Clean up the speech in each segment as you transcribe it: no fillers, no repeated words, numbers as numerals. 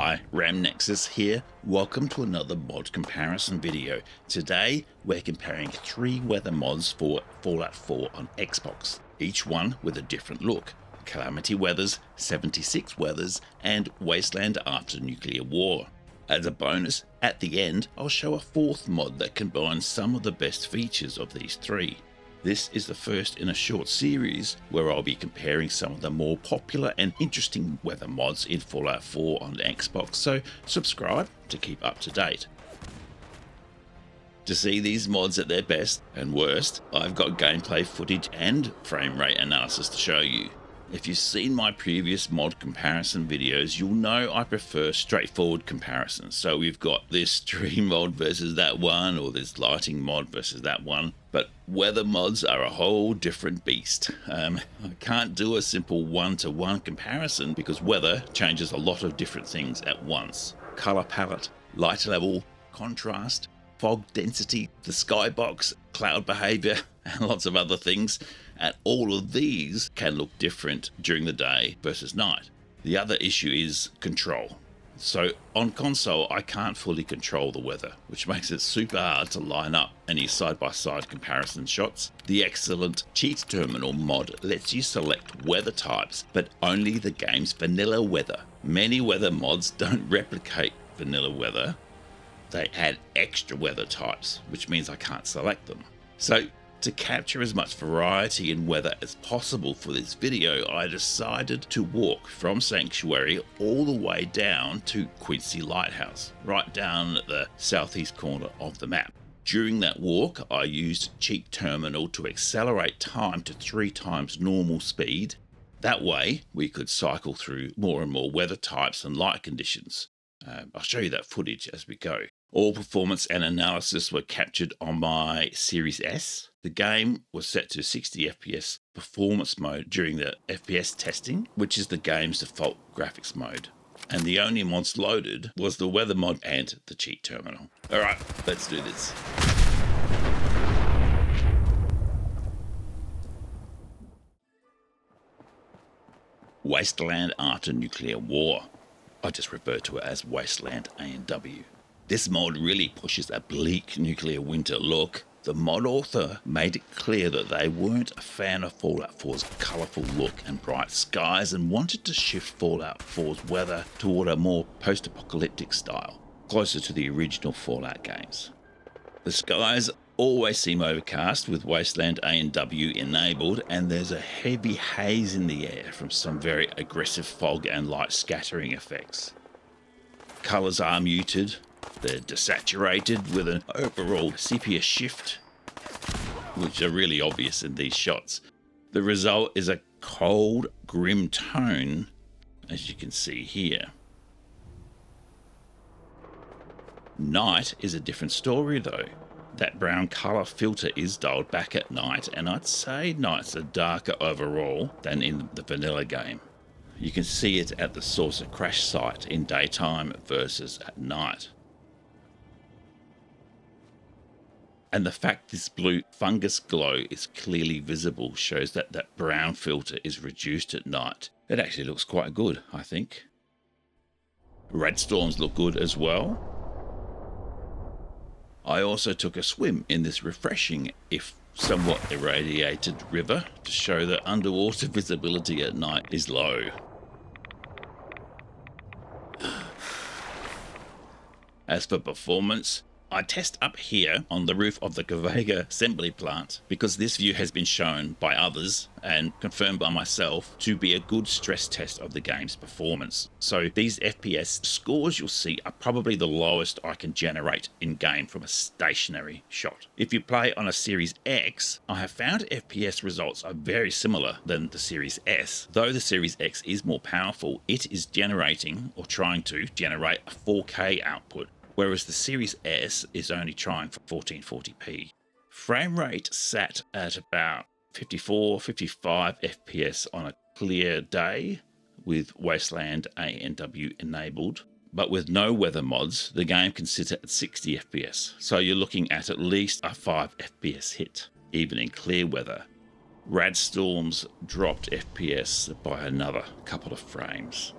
Hi, RamNexus here. Welcome to another mod comparison video. Today we're comparing 3 weather mods for Fallout 4 on Xbox, each one with a different look. Calamity Weathers, 76 Weathers, and Wasteland After Nuclear War. As a bonus, at the end I'll show a 4th mod that combines some of the best features of these 3. This is the first in a short series where I'll be comparing some of the more popular and interesting weather mods in Fallout 4 on the Xbox, so subscribe to keep up to date. To see these mods at their best and worst, I've got gameplay footage and frame rate analysis to show you. If you've seen my previous mod comparison videos, you'll know I prefer straightforward comparisons. So we've got this tree mod versus that one, or this lighting mod versus that one. But weather mods are a whole different beast. I can't do a simple one-to-one comparison because weather changes a lot of different things at once. Color palette, light level, contrast, fog density, the skybox, cloud behavior, and lots of other things. And all of these can look different during the day versus night. The other issue is control. So on console, I can't fully control the weather, which makes it super hard to line up any side-by-side comparison shots. The excellent Cheat Terminal mod lets you select weather types, but only the game's vanilla weather. Many weather mods don't replicate vanilla weather. They add extra weather types, which means I can't select them. So to capture as much variety in weather as possible for this video, I decided to walk from Sanctuary all the way down to Quincy Lighthouse, right down at the southeast corner of the map. During that walk, I used Cheat Terminal to accelerate time to 3 times normal speed. That way, we could cycle through more and more weather types and light conditions. I'll show you that footage as we go. All performance and analysis were captured on my Series S. The game was set to 60 FPS performance mode during the FPS testing, which is the game's default graphics mode. And the only mods loaded was the weather mod and the cheat terminal. Alright, let's do this. Wasteland After Nuclear War. I just refer to it as Wasteland A&W. This mod really pushes a bleak nuclear winter look. The mod author made it clear that they weren't a fan of Fallout 4's colourful look and bright skies and wanted to shift Fallout 4's weather toward a more post-apocalyptic style, closer to the original Fallout games. The skies always seem overcast with Wasteland A&W enabled, and there's a heavy haze in the air from some very aggressive fog and light scattering effects. Colours are muted. They're desaturated with an overall sepia shift, which are really obvious in these shots. The result is a cold, grim tone, as you can see here. Night is a different story though. That brown colour filter is dialed back at night, and I'd say nights are darker overall than in the vanilla game. You can see it at the Saucer Crash site in daytime versus at night. And the fact this blue fungus glow is clearly visible shows that that brown filter is reduced at night. It actually looks quite good, I think. Red storms look good as well. I also took a swim in this refreshing, if somewhat irradiated river to show that underwater visibility at night is low. As for performance, I test up here on the roof of the Kavega assembly plant because this view has been shown by others and confirmed by myself to be a good stress test of the game's performance. So these FPS scores you'll see are probably the lowest I can generate in game from a stationary shot. If you play on a Series X, I have found FPS results are very similar than the Series S. Though the Series X is more powerful, it is generating or trying to generate a 4K output, whereas the Series S is only trying for 1440p. Frame rate sat at about 54, 55 FPS on a clear day with Wasteland A&W enabled, but with no weather mods, the game can sit at 60 FPS, so you're looking at least a 5 FPS hit, even in clear weather. Rad storms dropped FPS by another couple of frames.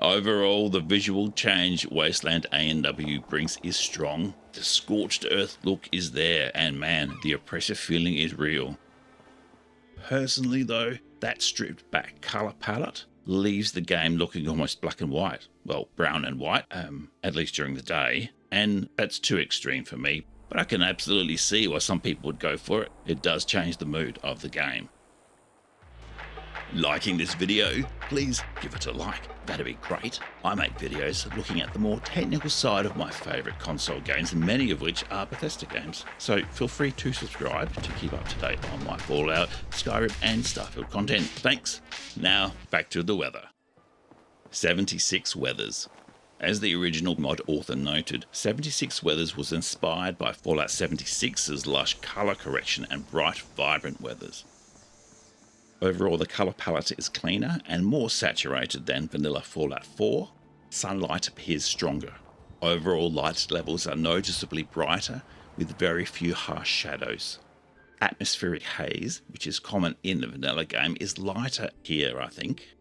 Overall, the visual change Wasteland A&W brings is strong. The scorched earth look is there, and man, the oppressive feeling is real. Personally though, that stripped back colour palette leaves the game looking almost black and white. Well, brown and white, at least during the day, and that's too extreme for me, but I can absolutely see why some people would go for it. It does change the mood of the game. Liking this video? Please give it a like, that'd be great. I make videos looking at the more technical side of my favourite console games, many of which are Bethesda games. So feel free to subscribe to keep up to date on my Fallout, Skyrim and Starfield content. Thanks. Now back to the weather. 76 Weathers. As the original mod author noted, 76 Weathers was inspired by Fallout 76's lush colour correction and bright, vibrant weathers. Overall, the colour palette is cleaner and more saturated than vanilla Fallout 4. Sunlight appears stronger. Overall, light levels are noticeably brighter with very few harsh shadows. Atmospheric haze, which is common in the vanilla game, is lighter here, I think.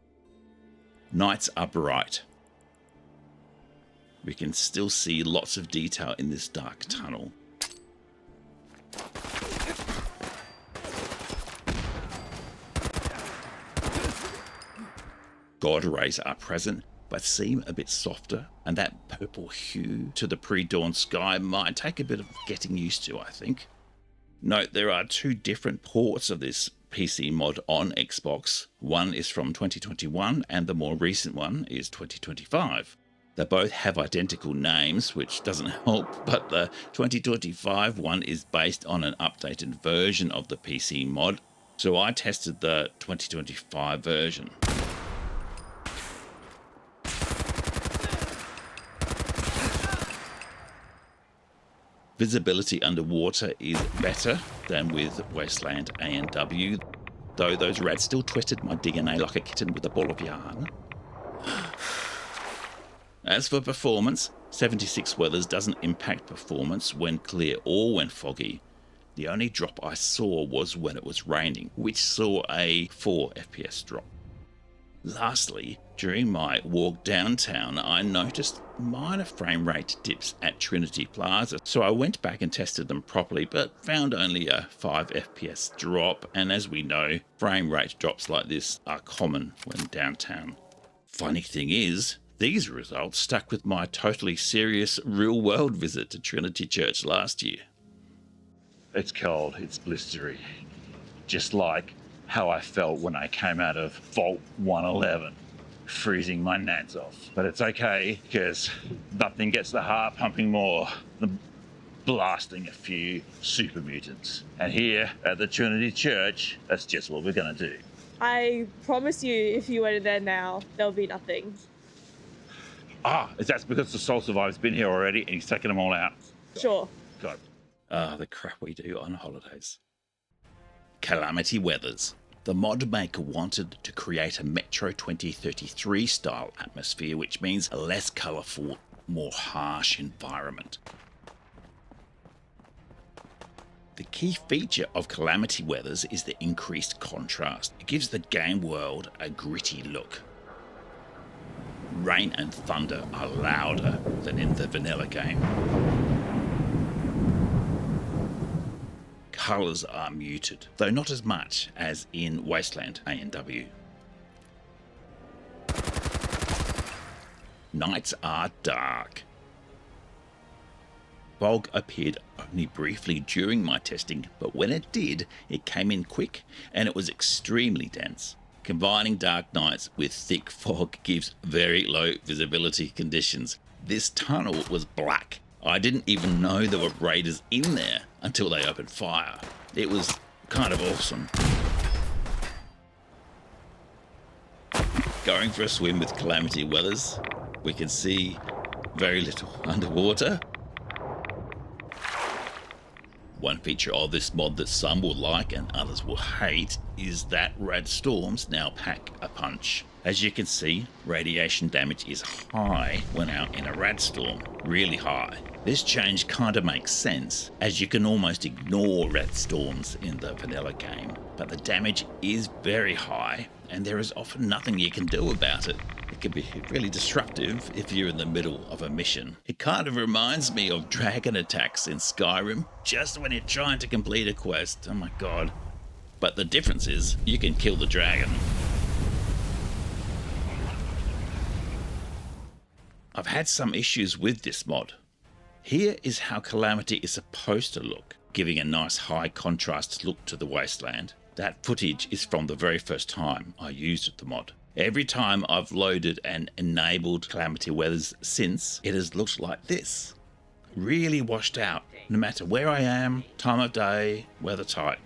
Nights are bright. We can still see lots of detail in this dark tunnel. God rays are present, but seem a bit softer, and that purple hue to the pre-dawn sky might take a bit of getting used to, I think. Note there are two different ports of this PC mod on Xbox. One is from 2021 and the more recent one is 2025. They both have identical names, which doesn't help, but the 2025 one is based on an updated version of the PC mod, so I tested the 2025 version. Visibility underwater is better than with Wasteland A&W, though those rats still twisted my DNA like a kitten with a ball of yarn. As for performance, 76 Weathers doesn't impact performance when clear or when foggy. The only drop I saw was when it was raining, which saw a 4 FPS drop. Lastly, during my walk downtown, I noticed minor frame rate dips at Trinity Plaza, so I went back and tested them properly, but found only a 5 FPS drop, and as we know, frame rate drops like this are common when downtown. Funny thing is, these results stuck with my totally serious real-world visit to Trinity Church last year. It's cold, it's blistery, just like how I felt when I came out of Vault 111, freezing my nads off. But it's okay, because nothing gets the heart pumping more than blasting a few super mutants. And here at the Trinity Church, that's just what we're gonna do. I promise you, if you went in there now, there'll be nothing. That's because the Soul Survivor's been here already and he's taken them all out. Sure. God. The crap we do on holidays. Calamity Weathers. The mod maker wanted to create a Metro 2033 style atmosphere, which means a less colourful, more harsh environment. The key feature of Calamity Weathers is the increased contrast. It gives the game world a gritty look. Rain and thunder are louder than in the vanilla game. Colours are muted, though not as much as in Wasteland A&W. Nights are dark. Fog appeared only briefly during my testing, but when it did, it came in quick and it was extremely dense. Combining dark nights with thick fog gives very low visibility conditions. This tunnel was black. I didn't even know there were raiders in there until they opened fire. It was kind of awesome. Going for a swim with Calamity Weathers, we can see very little underwater. One feature of this mod that some will like and others will hate is that rad storms now pack a punch. As you can see, radiation damage is high when out in a rad storm, really high. This change kinda makes sense, as you can almost ignore rad storms in the vanilla game, but the damage is very high and there is often nothing you can do about it. It can be really disruptive if you're in the middle of a mission. It kind of reminds me of dragon attacks in Skyrim, just when you're trying to complete a quest. Oh my god. But the difference is, you can kill the dragon. I've had some issues with this mod. Here is how Calamity is supposed to look, giving a nice high contrast look to the Wasteland. That footage is from the very first time I used the mod. Every time I've loaded and enabled Calamity Weathers since, it has looked like this. Really washed out, no matter where I am, time of day, weather type.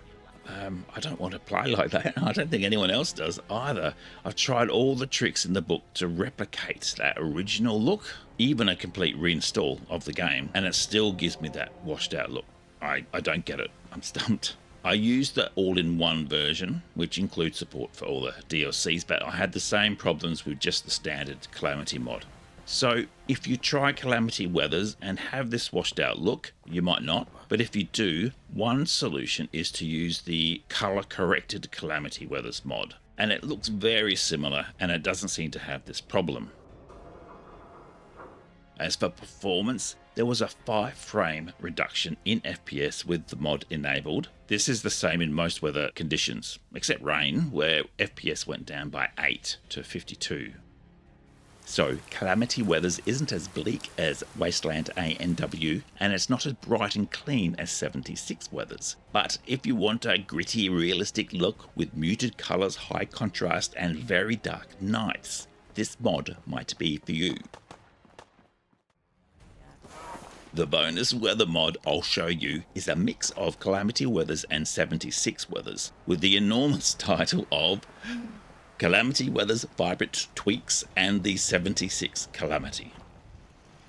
I don't want to play like that. I don't think anyone else does either. I've tried all the tricks in the book to replicate that original look, even a complete reinstall of the game, and it still gives me that washed out look. I don't get it. I'm stumped. I used the all-in-one version, which includes support for all the DLCs, but I had the same problems with just the standard Calamity mod. So if you try Calamity Weathers and have this washed out look, you might not, but if you do, one solution is to use the color corrected Calamity Weathers mod, and it looks very similar and it doesn't seem to have this problem. As for performance, there was a 5-frame reduction in FPS with the mod enabled. This is the same in most weather conditions, except rain, where FPS went down by 8 to 52. So Calamity Weathers isn't as bleak as Wasteland A and W, and it's not as bright and clean as 76 Weathers. But if you want a gritty, realistic look with muted colours, high contrast and very dark nights, this mod might be for you. The bonus weather mod I'll show you is a mix of Calamity Weathers and 76 Weathers, with the enormous title of Calamity Weathers Vibrant Tweaks and the 76 Calamity.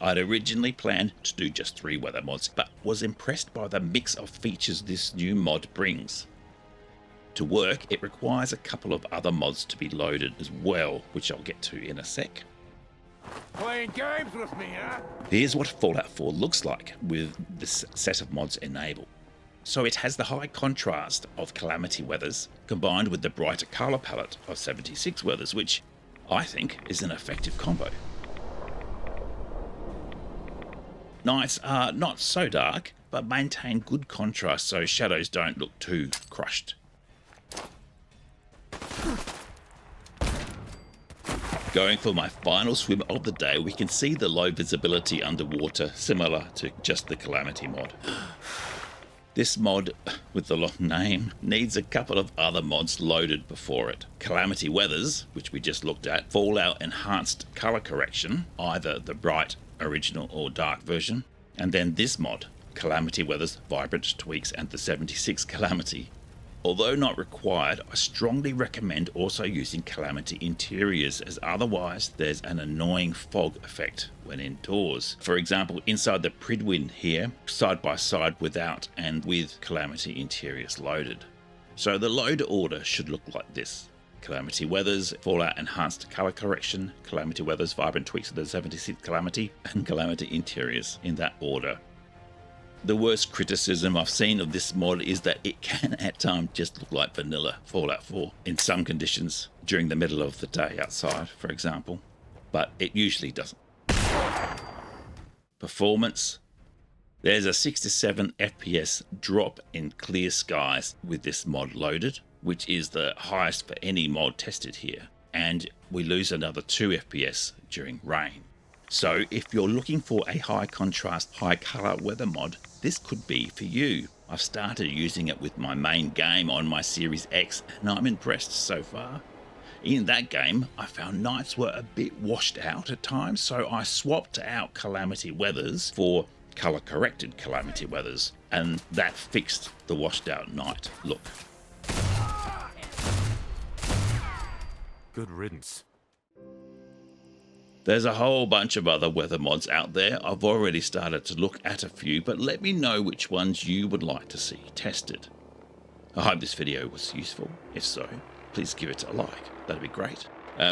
I'd originally planned to do just 3 weather mods, but was impressed by the mix of features this new mod brings. To work, it requires a couple of other mods to be loaded as well, which I'll get to in a sec. Playing games with me, huh? Here's what Fallout 4 looks like with this set of mods enabled. So it has the high contrast of Calamity Weathers combined with the brighter colour palette of 76 Weathers, which I think is an effective combo. Nights are not so dark, but maintain good contrast so shadows don't look too crushed. Going for my final swim of the day, we can see the low visibility underwater, similar to just the Calamity mod. This mod, with the long name, needs a couple of other mods loaded before it. Calamity Weathers, which we just looked at, Fallout Enhanced Color Correction, either the bright, original or dark version, and then this mod, Calamity Weathers Vibrant Tweaks and the 76 Calamity. Although not required, I strongly recommend also using Calamity Interiors, as otherwise there's an annoying fog effect when indoors. For example, inside the Pridwin here, side by side without and with Calamity Interiors loaded. So the load order should look like this. Calamity Weathers, Fallout Enhanced Color Correction, Calamity Weathers Vibrant Tweaks of the 76 Calamity, and Calamity Interiors in that order. The worst criticism I've seen of this mod is that it can at times just look like vanilla Fallout 4 in some conditions during the middle of the day outside, for example, but it usually doesn't. Performance. There's a 67 FPS drop in clear skies with this mod loaded, which is the highest for any mod tested here, and we lose another 2 FPS during rain. So if you're looking for a high contrast, high color weather mod, this could be for you. I've started using it with my main game on my Series X and I'm impressed so far. In that game, I found nights were a bit washed out at times, so I swapped out Calamity Weathers for color corrected Calamity Weathers, and that fixed the washed out night look. Good riddance. There's a whole bunch of other weather mods out there. I've already started to look at a few, but let me know which ones you would like to see tested. I hope this video was useful. If so, please give it a like. That'd be great.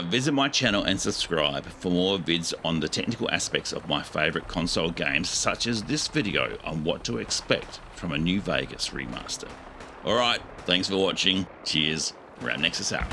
Visit my channel and subscribe for more vids on the technical aspects of my favourite console games, such as this video on what to expect from a New Vegas remaster. Alright, thanks for watching. Cheers. Round Nexus out.